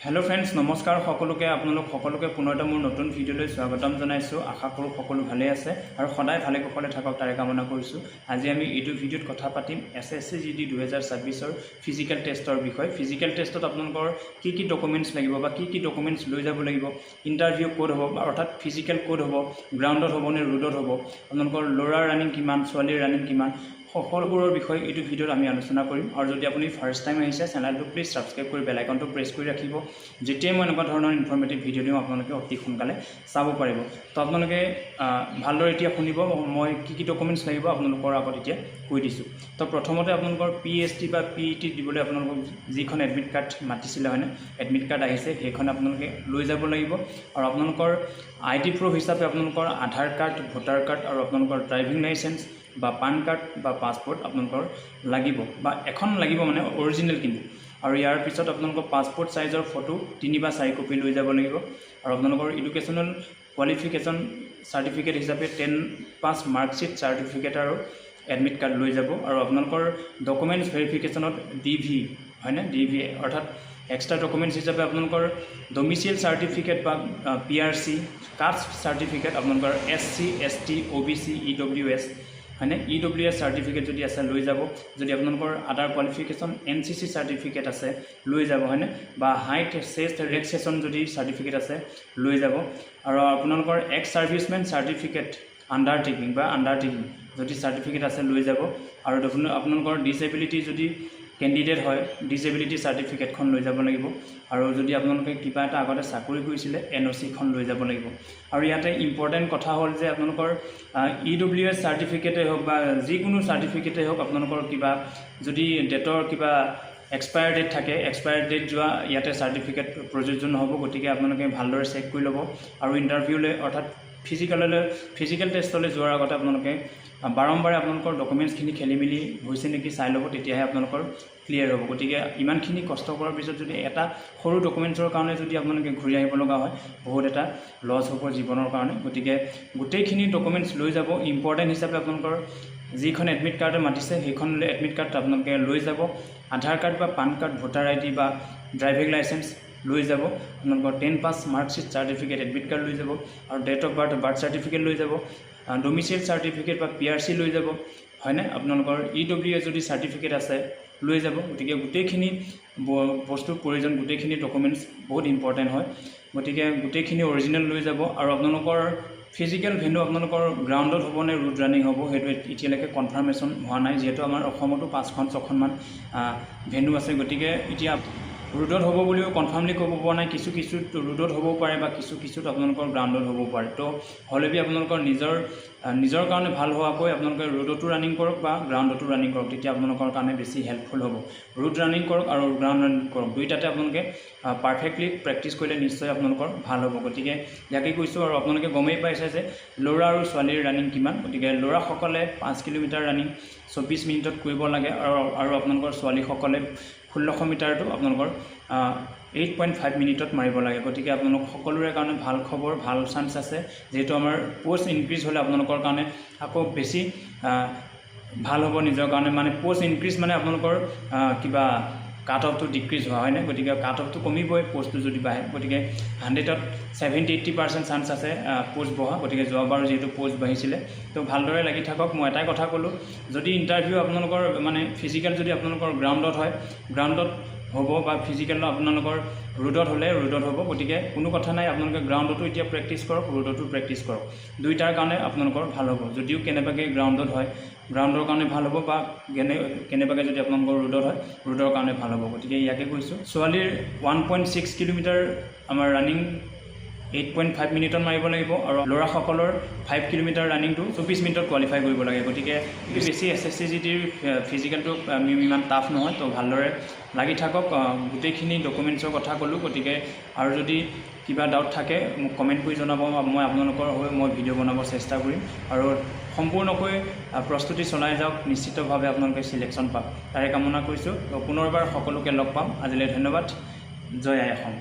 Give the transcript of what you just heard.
Hello friends नमस्कार सकलोके आपलोक सकलोके पुनरटा मोर नतुन भिडिओলৈ स्वागतम जनाइছো आशा करूँ सकलो भाले आछे आरो सदाय भाले कुशले थाকক तारे कामना करिছো। আজি আমি এইটো ভিডিওত কথা পাতিম এসএসসি জিডি 2026 ৰ ফিজিক্যাল টেষ্টৰ বিষয়। ফিজিক্যাল টেষ্টত আপোনালোকৰ কি ডকুমেন্টস লাগিব বা কি ডকুমেন্টস লৈ যাব লাগিব, ইন্টাৰভিউ কোড হ'ব অৰ্থাৎ ফিজিক্যাল কোড হ'ব, গ্ৰাউণ্ডত হ'ব নে ৰোডত হ'ব, আপোনালোকৰ ল'ৰাৰ ৰানিং কিমান ছোৱালীৰ ৰানিং কিমান সকলোবোৰৰ বিষয় এইটো ভিডিওত আমি আলোচনা কৰিম। আৰু যদি আপুনি ফাৰ্স্ট টাইম আহিছে চেনেলটো প্লিজ সাবস্ক্ৰাইব কৰি বেল আইকনটো প্ৰেছ কৰি ৰাখিব, যেতিয়াই মই এনেকুৱা ধৰণৰ ইনফৰমেটিভ ভিডিও দিওঁ আপোনালোকে অতি সোনকালে চাব পাৰিব। তো আপোনালোকে ভালদৰে এতিয়া শুনিব মই কি ডকুমেন্টস লাগিব আপোনালোকৰ আগত এতিয়া কৈ দিছোঁ। তো প্ৰথমতে আপোনালোকৰ পিএছটি বা পিইটি দিবলৈ আপোনালোকক যিখন এডমিট কাৰ্ড মাতিছিলে হয়নে, এডমিট কাৰ্ড আহিছে সেইখন আপোনালোকে লৈ যাব লাগিব। আৰু আপোনালোকৰ আইডি প্ৰুফ হিচাপে আপোনালোকৰ আধাৰ কাৰ্ড, ভোটাৰ কাৰ্ড আৰু আপোনালোকৰ ড্ৰাইভিং লাইসেন্স বা পান কাৰ্ড বা পাছপোৰ্ট আপোনালোকৰ লাগিব বা এখন লাগিব মানে অৰিজিনেল কিন্তু। আৰু ইয়াৰ পিছত আপোনালোকৰ পাছপোৰ্ট সাইজৰ ফটো 3 বা 4 কপি লৈ যাব লাগিব। আৰু আপোনালোকৰ এডুকেশনাল কোৱালিফিকেশন সাৰ্টিফিকেট হিচাপে 10 পাছ মাৰ্কশিট সাৰ্টিফিকেট আৰু এডমিট কাৰ্ড লৈ যাব। আৰু আপোনালোকৰ ডকুমেন্টস ভেৰিফিকেশনত ডিভি হয়নে, ডিভি অৰ্থাৎ এক্সট্ৰা ডকুমেন্টস হিচাপে আপোনালোকৰ ডমিচিল সাৰ্টিফিকেট বা পিআৰসি, কাষ্ট সাৰ্টিফিকেট আপোনালোকৰ এসসি, এসটি, ওবিসি, ইডব্লিউএস হয়নে, ইডব্লিউএস সাৰ্টিফিকেট যদি আছে লৈ যাব। যদি আপোনালোকৰ আদাৰ কোৱালিফিকেশন এনসিসি সাৰ্টিফিকেট আছে লৈ যাব হয়নে, বা হাইট চেষ্ট ৰিলেক্সেশ্যন যদি সাৰ্টিফিকেট আছে লৈ যাব। আৰু আপোনালোকৰ এক্স সাৰ্ভিসমেন সাৰ্টিফিকেট আন্ডাৰটেকিং বা আন্ডাৰটেকিং যদি সাৰ্টিফিকেট আছে লৈ যাব। আৰু আপোনালোকৰ ডিসেবিলিটি যদি কেণ্ডিডেট হয় ডিসেবিলিটি সাৰ্টিফিকেটখন লৈ যাব লাগিব। আৰু যদি আপোনালোকে কিবা এটা আগতে চাকৰি কৰিছিলে এনঅ'চিখন লৈ যাব লাগিব। আৰু ইয়াতে ইম্পৰ্টেণ্ট কথা হ'ল যে আপোনালোকৰ ইডব্লিউএছ সাৰ্টিফিকেটেই হওক বা যিকোনো সাৰ্টিফিকেটেই হওক আপোনালোকৰ কিবা যদি ডেটৰ কিবা এক্সপায়াৰ ডেট থাকে, এক্সপায়াৰ ডেট যোৱা ইয়াতে সাৰ্টিফিকেট প্ৰযোজ্য নহ'ব। গতিকে আপোনালোকে ভালদৰে চেক কৰি ল'ব। আৰু ইণ্টাৰভিউলৈ অৰ্থাৎ ফিজিক্যাল টেষ্টলৈ যোৱাৰ আগতে আপোনালোকে বাৰম্বাৰে আপোনালোকৰ ডকুমেন্টছখিনি খেলি মেলি হৈছে নেকি চাই ল'ব, তেতিয়াহে আপোনালোকৰ ক্লিয়াৰ হ'ব। গতিকে ইমানখিনি কষ্ট কৰাৰ পিছত যদি এটা সৰু ডকুমেন্টছৰ কাৰণে যদি আপোনালোকে ঘূৰি আহিব লগা হয় বহুত এটা লছ হ'ব জীৱনৰ কাৰণে। গতিকে গোটেইখিনি ডকুমেন্টছ লৈ যাব। ইম্পৰ্টেণ্ট হিচাপে আপোনালোকৰ যিখন এডমিট কাৰ্ডে মাতিছে সেইখন এডমিট কাৰ্ড আপোনালোকে লৈ যাব। আধাৰ কাৰ্ড বা পান কাৰ্ড, ভোটাৰ আইডি বা ড্ৰাইভিং লাইসেন্স লৈ যাব। আপোনালোকৰ 10 পাছ মাৰ্কশিট সাৰ্টিফিকেট, এডমিট কাৰ্ড লৈ যাব। আৰু ডেট অফ বাৰ্থ সাৰ্টিফিকেট লৈ যাব। ডমিচিল সাৰ্টিফিকেট বা পিআৰসি লৈ যাব হয়নে। আপোনালোকৰ ইডব্লিউএছ যদি সাৰ্টিফিকেট আছে লৈ যাব। গতিকে গোটেইখিনি বস্তুৰ প্ৰয়োজন, গোটেইখিনি ডকুমেন্টছ বহুত ইম্পৰ্টেণ্ট হয়। গতিকে গোটেইখিনি অৰিজিনেল লৈ যাব। আৰু আপোনালোকৰ ফিজিক্যাল ভেন্যু আপোনালোকৰ গ্ৰাউণ্ডত হ'ব নে ৰোড ৰানিং হ'ব সেইটো এতিয়ালৈকে কনফাৰ্মেশ্যন হোৱা নাই, যিহেতু আমাৰ অসমতো 5-6খন ভেন্যু আছে। গতিকে এতিয়া ৰোডত হ'ব বুলিও কনফাৰ্মলি ক'ব পৰা নাই, কিছু ৰোডত হ'ব পাৰে বা কিছুত আপোনালোকৰ গ্ৰাউণ্ডত হ'ব পাৰে। তো হ'লেবি আপোনালোকৰ নিজৰ কাৰণে ভাল হোৱাকৈ আপোনালোকে ৰোডতো ৰানিং কৰক বা গ্ৰাউণ্ডতো ৰানিং কৰক, তেতিয়া আপোনালোকৰ কাৰণে বেছি হেল্পফুল হ'ব। ৰোড ৰানিং কৰক আৰু গ্ৰাউণ্ড ৰানিং কৰক, দুইটাতে আপোনালোকে পাৰফেক্টলি প্ৰেক্টিছ কৰিলে নিশ্চয় আপোনালোকৰ ভাল হ'ব। গতিকে ইয়াকে কৈছোঁ। আৰু আপোনালোকে গমেই পাইছে যে ল'ৰা আৰু ছোৱালীৰ ৰানিং কিমান। গতিকে ল'ৰাসকলে 5 কিলোমিটাৰ ৰানিং 24 মিনিটত কৰিব লাগে। আৰু আপোনালোকৰ ছোৱালীসকলে 1600 মিটাৰটো আপোনালোকৰ 8.5 মিনিটত মাৰিব লাগে। গতিকে আপোনালোক সকলোৰে কাৰণে ভাল খবৰ, ভাল চান্স আছে। যিহেতু আমাৰ পোষ্ট ইনক্ৰিজ হ'লে আপোনালোকৰ কাৰণে আকৌ বেছি ভাল হ'ব নিজৰ কাৰণে। মানে পোষ্ট ইনক্ৰিজ মানে আপোনালোকৰ কিবা কাট অফটো ডিক্ৰিজ হোৱা হয়নে। গতিকে কাট অফটো কমিবই পোষ্টটো যদি বাঢ়ে। গতিকে 100ত 70-80% চান্স আছে পোষ্ট বঢ়া। গতিকে যোৱাবাৰ যিহেতু পোষ্ট বাঢ়িছিলে তো ভালদৰে লাগি থাকক। মই এটাই কথা ক'লোঁ, যদি ইণ্টাৰভিউ আপোনালোকৰ মানে ফিজিক্যাল যদি আপোনালোকৰ গ্ৰাউণ্ডত হয় গ্ৰাউণ্ডত হ'ব বা ফিজিক্যাল আপোনালোকৰ ৰোডত হ'লে ৰোডত হ'ব। গতিকে কোনো কথা নাই, আপোনালোকে গ্ৰাউণ্ডতো এতিয়া প্ৰেক্টিছ কৰক, ৰোডতো প্ৰেক্টিছ কৰক, দুইটাৰ কাৰণে আপোনালোকৰ ভাল হ'ব। যদিও কেনেবাকৈ গ্ৰাউণ্ডত হয় গ্ৰাউণ্ডৰ কাৰণে ভাল হ'ব বা কেনেবাকৈ যদি আপোনালোকৰ ৰোডত হয় ৰোডৰ কাৰণে ভাল হ'ব। গতিকে ইয়াকে কৈছোঁ। ছোৱালীৰ 1.6 কিলোমিটাৰ আমাৰ ৰানিং 8.5 মিনিটত মাৰিব লাগিব। আৰু ল'ৰাসকলৰ 5 কিলোমিটাৰ ৰানিংটো 24 মিনিটত কোৱালিফাই কৰিব লাগে। গতিকে বেছি এসএসসি জিডিৰ ফিজিকেলটো ইমান টাফ নহয়। তো ভালদৰে লাগি থাকক। গোটেইখিনি ডকুমেন্টছৰ কথা ক'লোঁ। গতিকে আৰু যদি কিবা ডাউট থাকে মোক কমেণ্ট কৰি জনাব, মই আপোনালোকৰ হৈ মই ভিডিঅ' বনাব চেষ্টা কৰিম। আৰু সম্পূৰ্ণকৈ প্ৰস্তুতি চলাই যাওক, নিশ্চিতভাৱে আপোনালোকে চিলেকশ্যন পাব তাৰে কামনা কৰিছোঁ। তো পুনৰবাৰ সকলোকে লগ পাম। আজিলৈ ধন্যবাদ। জয় আই অসম।